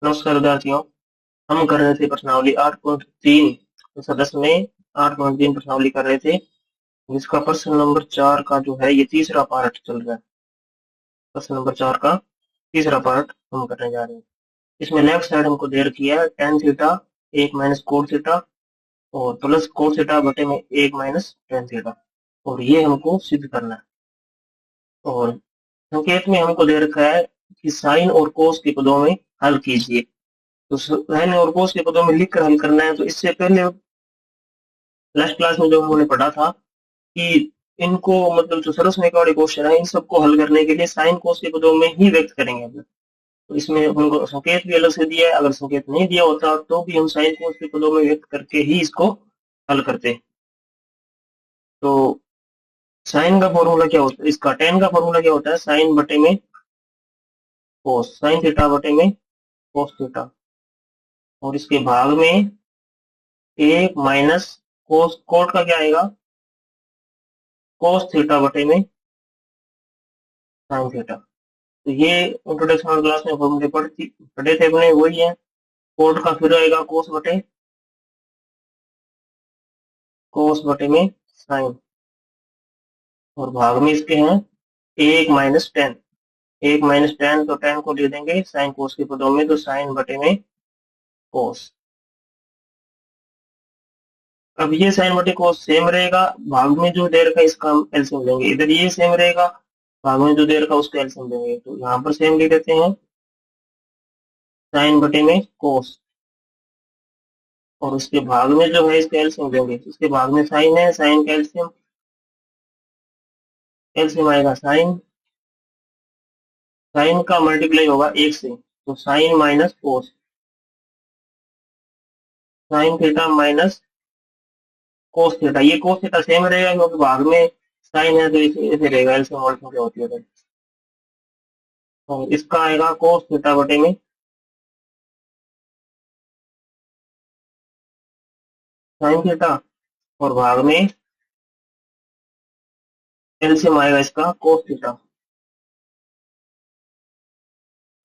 नमस्कार विद्यार्थियों। हम कर रहे थे प्रश्नावली 8.3 सदस्य में 8.3 प्रश्नावली कर रहे थे, जिसका प्रश्न नंबर 4 का जो है ये तीसरा पार्ट चल रहा है। प्रश्न नंबर 4 का तीसरा पार्ट हम करने जा रहे हैं। इसमें लेफ्ट साइड हमको दे रखी है टेन थीटा 1 - कोट थीटा और प्लस कोट थीटा बटे में 1 - टेन थीटा, और ये हमको सिद्ध करना है। और संकेत में हमको दे रखा है कि साइन और कोस के पदों में हल कीजिए। तो साइन और कोस के पदों में लिख कर हल करना है। तो इससे पहले लास्ट क्लास में जो हमने पढ़ा था कि इनको मतलब जो सरल रेखा वाले क्वेश्चन है इन सबको हल करने के लिए साइन कोस के पदों में ही व्यक्त करेंगे हम। तो इसमें उनको संकेत भी अलग से दिया है, अगर संकेत नहीं दिया होता तो भी हम साइन कोस के पदों में व्यक्त करके ही इसको हल करते। तो साइन का फॉर्मूला क्या होता है, इसका टेन का फॉर्मूला क्या होता है, साइन बटे में कोस, साइन थीटा बटे में कोस थीटा, और इसके भाग में 1 - कोट का क्या आएगा, कोस थीटा बटे में साइन थीटा। तो ये इंट्रोडक्शन क्लास में फॉर्मूले पढ़े थे अपने, वही है। कोट का फिर आएगा कोस बटे में साइन, और भाग में इसके हैं 1 - टेन। 1 - टेन, तो टेन को दे देंगे साइन कोस के पदों में, तो साइन बटे में कोस। अब ये साइन बटे कोस सेम रहेगा, भाग में जो दे रखा है इसका हम एलसीएम लेंगे। इधर ये सेम रहेगा, भाग में जो दे रखा है उसका एलसीएम लेंगे। तो यहाँ पर सेम लिख देते हैं साइन बटे में कोस, और उसके भाग में जो है इसका एलसीएम लेंगे। इसके भाग में साइन है, साइन का एलसीएम, एलसीएम आएगा साइन, साइन का मल्टीप्लाई होगा 1 से, तो sine minus cos, sine theta minus cos theta. ये कोस थीटा सेम रहेगा क्योंकि भाग में साइन है, तो ऐसे रहेगा, एलसीएम और क्या होती है तो। और इसका आएगा कोस थीटा बटे में साइन थीटा, और भाग में एलसीएम आएगा इसका cos theta.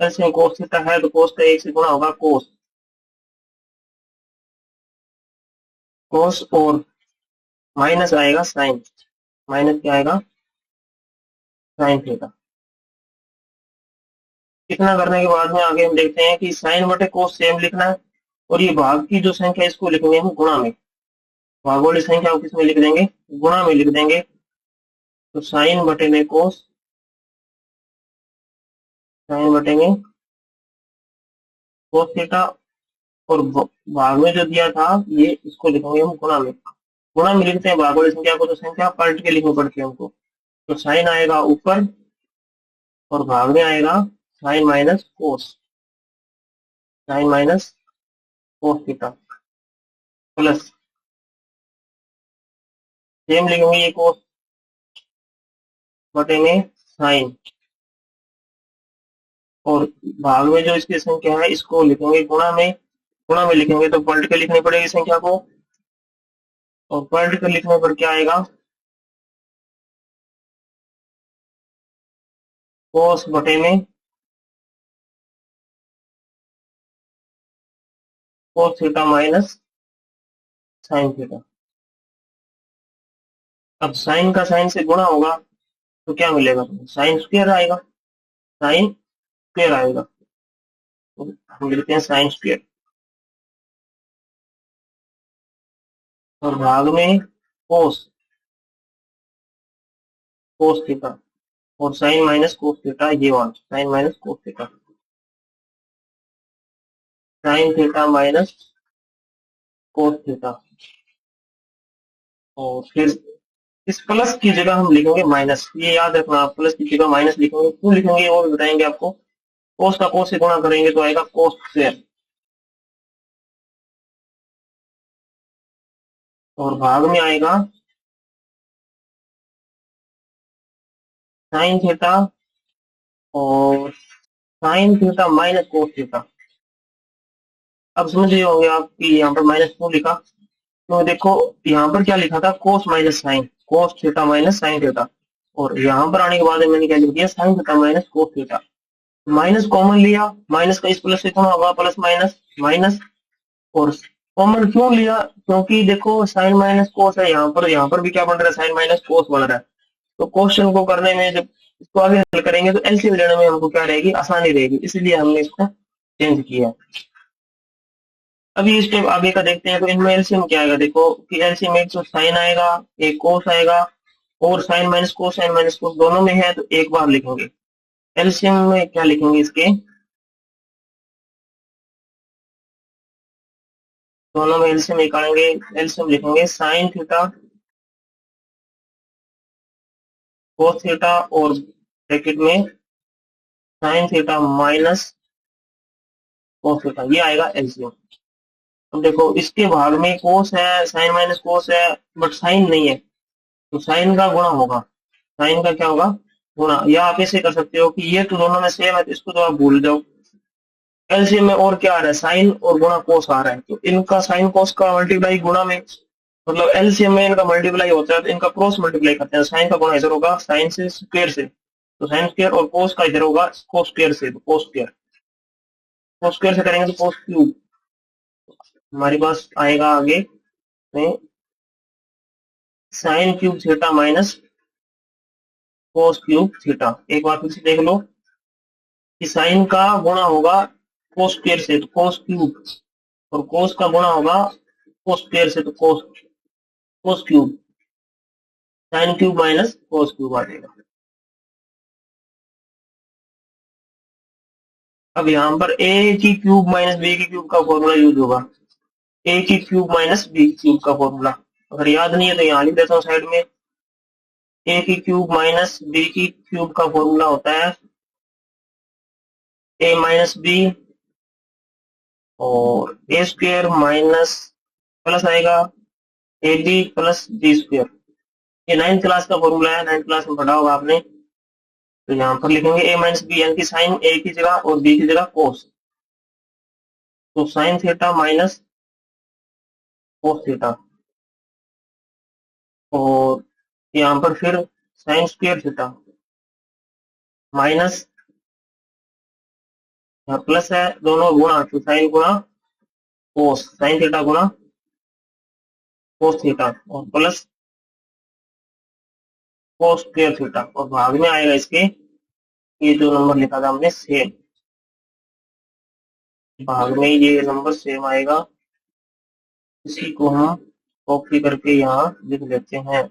LCM cos theta है तो कोस का 1 से गुणा होगा कोस, कोस और माइनस आएगा साइन, माइनस क्या आएगा, साइन थीटा। इतना करने के बाद में आगे हम देखते हैं कि साइन बटे कोस सेम लिखना है, और ये भाग की जो संख्या है इसको लिखेंगे हम गुणा में। भाग वाली संख्या को किसमें लिख देंगे, गुणा में लिख देंगे। तो साइन बटे में कोस, साइन बटे में कोस थीटा, और भाग में जो दिया था ये इसको लिखेंगे हम गुणा में। गुणा में लिखते हैं भाग वाली संख्या को, तो संख्या पलट के लिखनी पड़ती है हमको। तो साइन आएगा ऊपर और भाग में आएगा sine minus cos, sine minus cos theta, plus same लिखेंगे ये कोस बटे में साइन, और भाग में जो इसकी संख्या है इसको लिखेंगे गुणा में। गुणा में लिखेंगे तो पलट के लिखनी पड़ेगी संख्या को, और पलट कर लिखने पर क्या आएगा, कोस बटे में कोस थीटा माइनस साइन थीटा। अब साइन का साइन से गुणा होगा तो क्या मिलेगा, साइन स्क्वायर आएगा, साइन स्क्वायर आएगा। तो हम लिखते हैं साइन स्क्वायर, और भाग में कोस, कोस थीटा, और साइन माइनस कोस थीटा, ये वाला sine minus cos theta, sine theta minus cos theta. और फिर इस प्लस की जगह हम लिखेंगे माइनस, ये याद रखना, आप प्लस की जगह माइनस लिखेंगे। क्यों लिखेंगे वो भी बताएंगे आपको। कोस का कोस से गुणा करेंगे तो आएगा कोस स्क्वायर, और भाग में आएगा साइन थीटा, और sign theta minus cos theta. अब समझ रहे होंगे आप कि यहाँ पर माइनस क्यों लिखा। तो देखो यहाँ पर क्या लिखा था, cos minus sine, cos theta minus sine theta, और यहाँ पर आने के बाद मैंने क्या लिख दिया, sign theta minus cos theta. Minus common लिया, माइनस का इस प्लस से कौन होगा, प्लस माइनस माइनस। और कॉमन क्यों लिया, क्योंकि देखो साइन माइनस कोस है यहाँ पर भी क्या बन रहा है, साइन माइनस कोस बन रहा है। तो क्वेश्चन को करने में जब इसको आगे हल करेंगे तो एलसीएम लेने में हमको क्या रहेगी, आसानी रहेगी, इसलिए हमने इसको चेंज किया। अभी स्टेप आगे का देखते हैं, तो इनमें एलसीएम क्या आएगा, देखो कि एलसीएम एक तो साइन आएगा, एक कोस आएगा, और साइन माइनस कोस दोनों में है तो एक बार लिखेंगे। एलसीएम में क्या लिखेंगे इसके, दोनों में एलसीएम निकालेंगे। एलसीएम लिखेंगे साइन थीटा कोस थीटा, और ब्रैकेट में sign theta minus cos theta, ये आएगा एलसीएम। अब देखो इसके भाग में कोस है, साइन माइनस कोस है, बट साइन नहीं है, तो साइन का गुणा होगा, साइन का क्या होगा, गुणा। या आप ऐसे कर सकते हो कि ये तो दोनों में सेम है तो इसको तो आप भूल जाओ। एलसीएम में और क्या आ रहा है, साइन और गुणा कोस आ रहा है, तो इनका साइन कोस का मल्टीप्लाई गुणा में, मतलब एलसीएम में इनका मल्टीप्लाई होता है तो इनका क्रॉस मल्टीप्लाई करते हैं। साइन का गुणा इधर होगा साइन से स्क्वायर से, तो साइन स्क्वायर, और कोस का इधर होगा कोस स्क्वायर से, तो कोस स्क्वायर, कोस स्क्वायर से करेंगे तो कोस क्यूब। हमारे पास आएगा आगे में sine cube theta minus cos cube theta. एक बार फिर से देख लो कि साइन का गुणा होगा कोस स्क्वायर से तो कोस क्यूब, और कोस का गुणा होगा कोस स्क्वायर से तो cos cos cube, sine cube minus cos cube आ जाएगा। अब यहाँ पर ए की क्यूब माइनस बी की क्यूब का फॉर्मूला यूज होगा, ए की क्यूब माइनस बी की क्यूब का फॉर्मूला। अगर याद नहीं है तो यहाँ लिख देता हूँ साइड में, ए की क्यूब माइनस बी की क्यूब का फॉर्मूला होता है ए माइनस बी, और ए स्क्वायर माइनस प्लस आएगा A B plus B square. ये 9th क्लास का फॉर्मूला है, 9th क्लास में पढ़ा होगा आपने। तो यहाँ पर लिखेंगे ए माइनस बी, यानी कि साइन ए की जगह और बी की जगह कोस, तो sign theta minus cos theta, और यहाँ पर फिर साइन स्क्वायर थीटा माइनस, यहाँ प्लस है दोनों गुणा, तो साइन गुणा कोस, साइन थीटा गुणा कोस थीटा, और प्लस कोस स्क्वायर थीटा, और भाग में आएगा इसके ये जो नंबर लिखा था हमने सेम, भाग में ये नंबर सेम आएगा। इसी को हम कॉपी करके यहाँ लिख लेते हैं।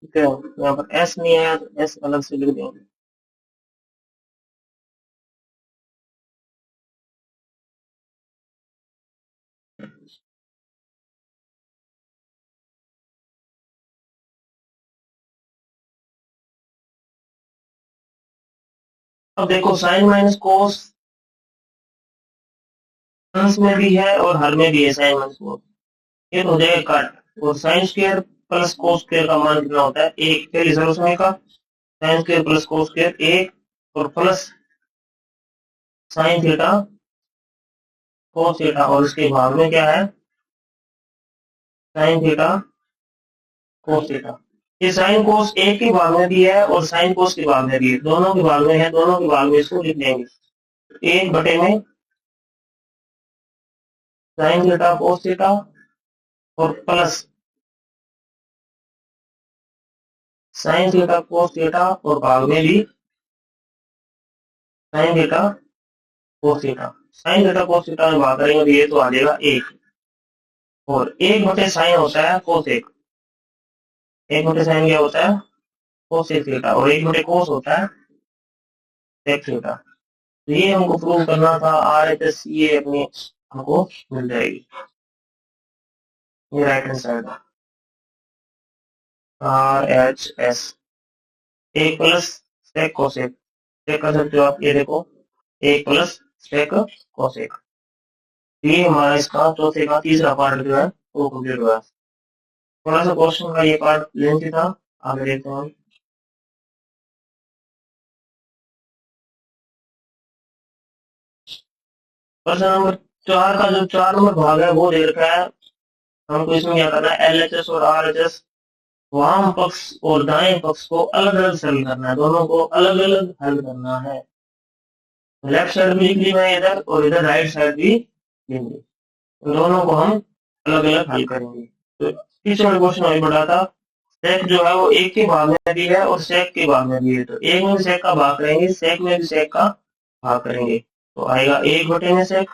ठीक है, यहाँ पर एस नहीं आया तो एस अलग से लिख देंगे। अब देखो साइन माइनस कोस अंश में भी है और हर में भी है, साइन माइनस कोस, ये तो हो जाएगा कट, और sine square plus cos square का मान कितना होता है, एक, पहले जरूर समय का sine square plus cos square एक, और plus sine theta cos theta, और इसके भाग में क्या है, साइन थीटा कोस थीटा। ये साइन कोस एक के भाग में भी है और साइन कोस के भाग में भी है, दोनों के भाग में है, दोनों के भाग में इसको लिख देंगे, एक बटे में साइन थीटा कोस थीटा, और plus sine theta cos theta, और भाग में भी sine theta cos theta. Sine theta cos theta में भाग करेंगे तो ये तो आ जाएगा एक, और एक बटे साइन होता है कोस एक बटे साइन क्या होता है, कोस एक थीटा, और एक बटे कोस होता है सेक थीटा। तो ये हमको प्रूव करना था, आर एच एस ये अपनी हमको मिल जाएगी, ये right hand side R H S, एक प्लस सेक कोसेक, चेक कर सकते हो आप, ये देखो एक प्लस सेक कोसेक। ये हमारा इसका चौथे का तीसरा पार्ट जो है वो कंप्लीट हुआ। थोड़ा सा क्वेश्चन का ये पार्ट लेंथी था, आगे देखते हैं। प्रश्न नंबर 4 का जो 4 नंबर भाग है वो दे रखा है। हमको इसमें क्या करना है, एलएचएस और आरएचएस वाम पक्ष और दाएं पक्ष को अलग अलग हल करना है, दोनों को अलग अलग हल करना है। लेफ्ट साइड भी लिख ली मैं इधर, और इधर राइट साइड भी लेंगे, दोनों को हम अलग अलग हल करेंगे। तो तीसरा क्वेश्चन अभी बढ़ा था, सेक जो है वो एक के भाग में भी है और सेक के भाग में भी है, तो एक में भी सेक का भाग करेंगे, सेक में भी सेक का भाग करेंगे, तो आएगा एक बटे में सेक,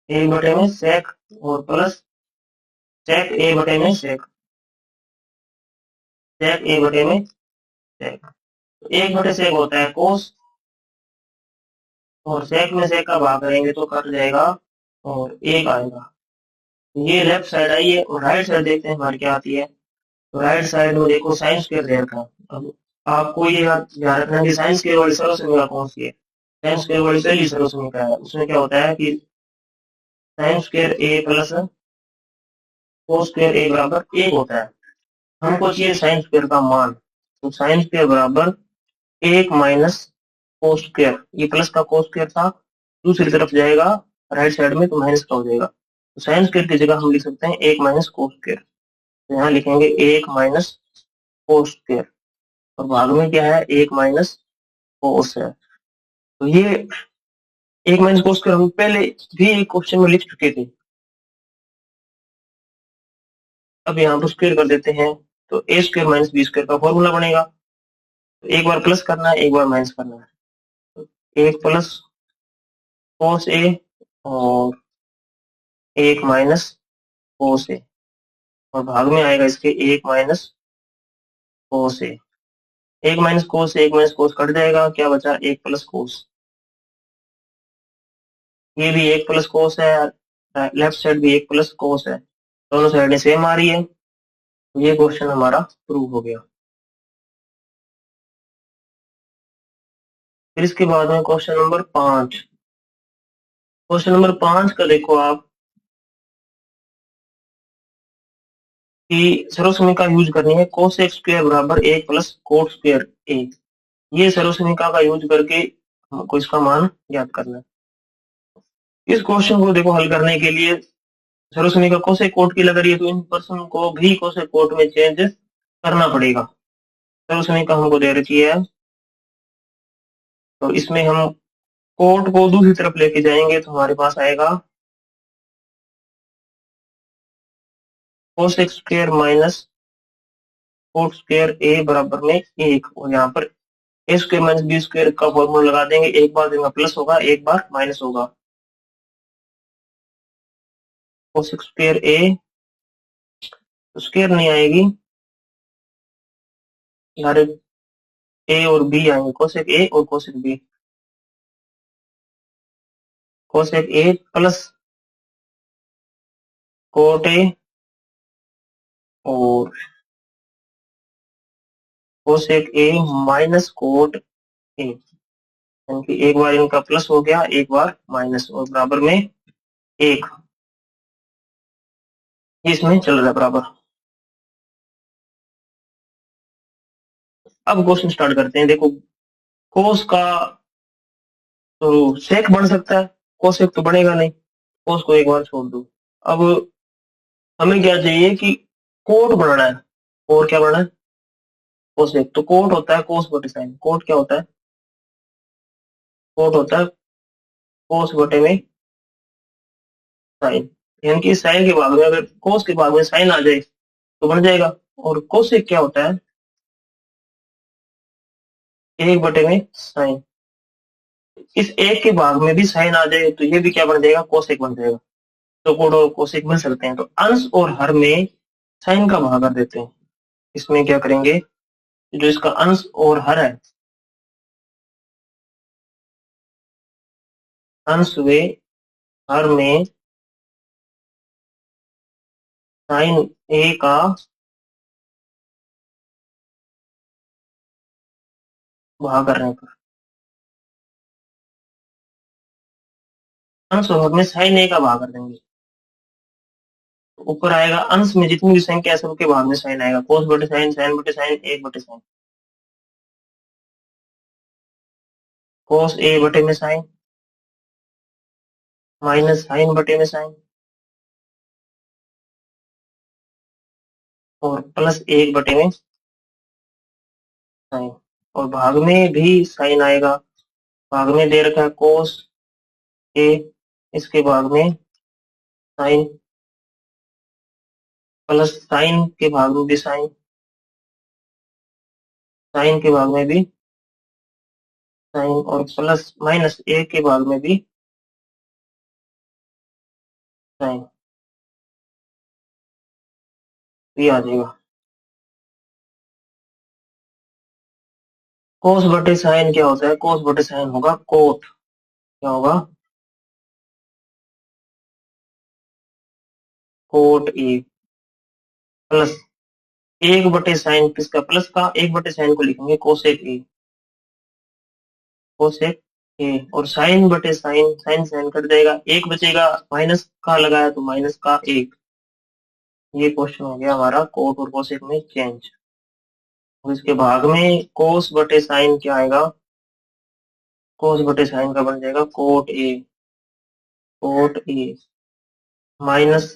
एक बटे में सेक और प्लस सेक ए बटे में सेक, सेक ए बटे में सेक। तो एक बटे सेक होता है कोस, और सेक में सेक का भाग करेंगे तो कट जाएगा और एक आएगा। ये लेफ्ट साइड आई है, और राइट साइड देखते हैं हमारी क्या आती है। तो राइट साइड में देखो साइन स्क्वायर दे रखा है। अब आपको ये ध्यान रखना है कि साइन स्क्वायर वाली सर्वसंख्या कौन सी है। साइन स्क्वायर वाली पहली सर्वसंख्या है, उसमें क्या होता है कि sine square A plus cos square a बराबर एक होता है। हमको चाहिए साइन स्क्वायर का मान, तो साइन स्क्वायर बराबर एक माइनस कोस स्क्वायर, ये प्लस का कोस स्क्वायर था, दूसरी तरफ जाएगा राइट साइड में तो माइनस का हो जाएगा, तो साइन स्क्वायर की जगह हम लिख सकते हैं एक माइनस कोस स्क्वायर। तो यहाँ लिखेंगे एक माइनस कोस स्क्वायर, और भाग में क्या है, एक माइनस कोस है। तो ये एक माइनस कोस स्क्वायर हम पहले भी एक क्वेश्चन में लिख चुके थे। अब यहाँ पर स्क्वायर कर देते हैं, तो ए स्क्वायर माइनस बी स्क्वायर का फॉर्मूला बनेगा। तो एक बार प्लस करना है, एक बार माइनस करना है, तो एक प्लस कोस ए और एक माइनस कोस ए, और भाग में आएगा इसके एक माइनस कोस ए। एक माइनस कोस एक माइनस कोस कट जाएगा, क्या बचा, एक प्लस कोस। ये भी एक प्लस कोस है, लेफ्ट साइड भी एक प्लस कोस है, दोनों साइडें सेम आ रही है, तो ये क्वेश्चन हमारा प्रूव हो गया। फिर इसके बाद में क्वेश्चन नंबर 5। क्वेश्चन नंबर 5 का देखो आप कि सर्वसमीका यूज करनी है, कोसेक स्क्वायर बराबर एक प्लस कोट स्क्वायर ए। ये सर्वसमीका का यूज करके हमको इसका मान ज्ञात करना है। इस क्वेश्चन को देखो हल करने के लिए सर्वसमीका कोसेक कोट की लग रही है, तो इन पर्सन को भी कोसेक कोट में चेंज करना पड़ेगा। सर्वसमीका हमको दे रखी है, तो इसमें हम कोट को दूसरी तरफ लेके जाएंगे, तो हमारे पास आएगा cosec square minus cot square a बराबर में एक, और यहाँ पर a square minus b square का फॉर्मूला लगा देंगे, एक बार इनका प्लस होगा एक बार माइनस होगा। कोसेक स्क्वायर ए स्क्वायर नहीं आएगी, डायरेक्ट ए और बी आएंगे, कोसेक ए और cosec b. Cosec a plus cot a और cosec a minus cot a, यानी एक बार इनका प्लस हो गया एक बार माइनस, और बराबर में एक, इसमें चल रहा है बराबर। अब क्वेश्चन स्टार्ट करते हैं। देखो कोस का तो सेक बन सकता है, कोसेक तो बनेगा नहीं, कोस को एक बार छोड़ दो। अब हमें क्या चाहिए कि कोट बनाना है, और क्या बनाना है, कोसेक। तो कोट होता है कोस बटे साइन, कोट क्या होता है, कोट होता है कोस बटे में साइन, यानी कि साइन के भाग में अगर कोस के भाग में साइन आ जाए तो बन जाएगा। और कोसेक क्या होता है, एक बटे में साइन, इस एक के भाग में भी साइन आ जाए तो ये भी क्या बन जाएगा, कोसेक बन जाएगा। तो कोट और कोसेक मिल सकते हैं, तो अंश और हर में साइन का भाग कर देते हैं। इसमें क्या करेंगे, जो इसका अंश और हर है, अंश वे हर में साइन ए का भाग करने पर, अंश और हर में साइन ए का भाग कर देंगे, तो ऊपर आएगा अंश में जितनी भी संख्या है सबके भाग में साइन आएगा, कोस बटे साइन, साइन बटे साइन, एक बटे साइन। कोस ए बटे में साइन माइनस साइन बटे में साइन और प्लस 1 बटे में साइन और भाग में भी साइन आएगा। भाग में दे रखा है कोस ए, इसके भाग में साइन प्लस साइन के भाग में भी साइन, साइन के भाग में भी साइन और प्लस माइनस ए के भाग में भी साइन, ये आ जाएगा। कोस बटे साइन क्या होता है? कोस बटे साइन होगा कोट, क्या होगा? कोट ए प्लस 1/साइन किसका? प्लस का 1/साइन को लिखेंगे कोसेक ए, कोसेक ए और साइन बटे साइन, साइन साइन कट जाएगा, एक बचेगा, माइनस का लगाया तो माइनस का 1। ये क्वेश्चन हो गया हमारा कोट और कोसेक में चेंज। और इसके भाग में कोस बटे साइन क्या आएगा? कोस बटे साइन का बन जाएगा cot a, cot a minus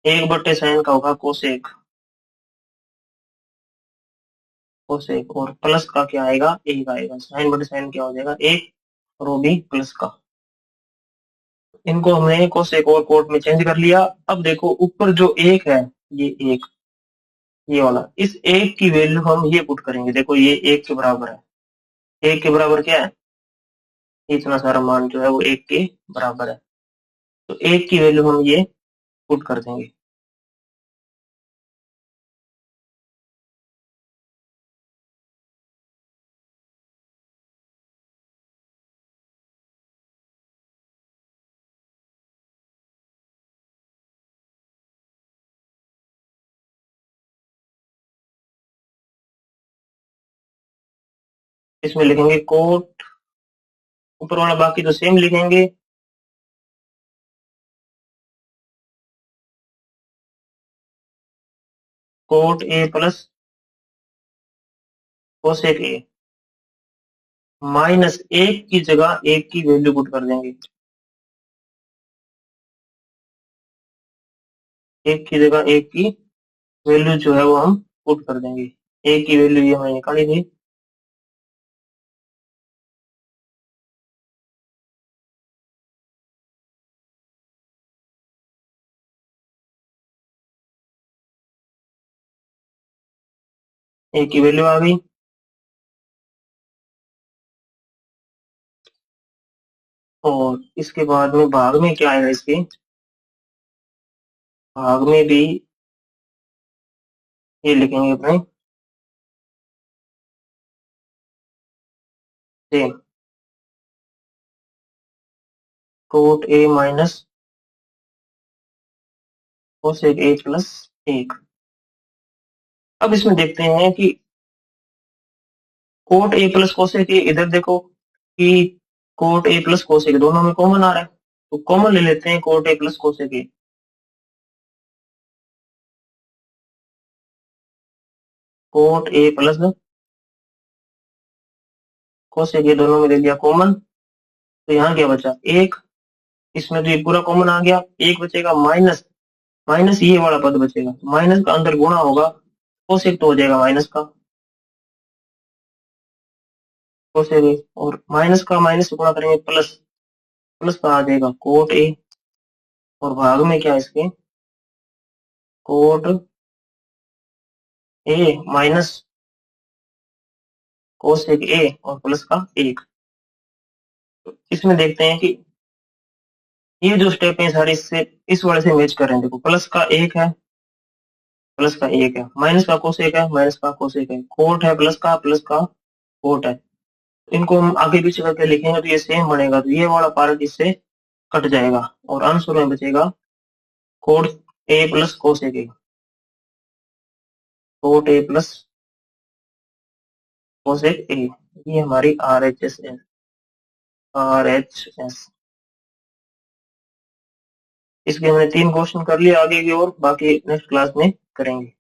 1/साइन का होगा कोसेक, कोसेक और प्लस का क्या आएगा? 1 आएगा। साइन बटे साइन क्या हो जाएगा? 1 और वो भी प्लस का। इनको हमने कोसेक और कोट में चेंज कर लिया। अब देखो ऊपर जो 1 है, ये 1, ये वाला, इस 1 की वैल्यू हम ये पुट करेंगे। देखो ये 1 के बराबर है, 1 के बराबर क्या है? इतना सारा मान जो है वो 1 के बराबर है, तो 1 की वैल्यू हम ये पुट कर देंगे। इसमें लिखेंगे कोट, ऊपर वाला बाकी तो सेम लिखेंगे, cot A plus cosec a minus 1 की जगह 1 की वैल्यू पुट कर देंगे, 1 की जगह 1 की वैल्यू जो है वो हम पुट कर देंगे। 1 की वैल्यू ये हमें निकाली थी, ए की वैल्यू आ गई। और इसके बाद में भाग में क्या आएगा? इसके भाग में भी ये लिखेंगे अपने same, coat a minus cosec a plus 1। अब इसमें देखते हैं कि कोट ए प्लस कोसेक ए, इधर देखो कि कोट ए प्लस कोसेक दोनों में कॉमन आ रहा है, तो कॉमन ले लेते हैं cot A plus cosec A. Cot A plus cosec ए दोनों में ले लिया कॉमन, तो यहाँ क्या बचा? 1, इसमें तो ये पूरा कॉमन आ गया, 1 बचेगा, माइनस माइनस ये वाला पद बचेगा, माइनस का अंदर गुणा होगा, कोसेक तो हो जाएगा माइनस का कोसेक ए और माइनस का माइनस से गुणा करेंगे प्लस, प्लस का आ जाएगा कोट ए और भाग में क्या है इसके? Coat a minus cosec a और प्लस का 1। तो इसमें देखते हैं कि ये जो स्टेप है सारे इससे इस वाले से मैच कर रहे हैं। देखो प्लस का 1 है, प्लस का 1 है, माइनस का कोसेक है, माइनस का कोसेक है, कोट है प्लस का कोट है। इनको हम आगे पीछे करके लिखेंगे तो ये सेम बनेगा, तो ये वाला पार्ट इससे कट जाएगा और आंसर में बचेगा cot A plus cosec A, cot A plus cosec ए। ये हमारी RHS है, RHS। इसके हमने 3 क्वेश्चन कर लिए, आगे की और बाकी नेक्स्ट क्लास में करेंगे।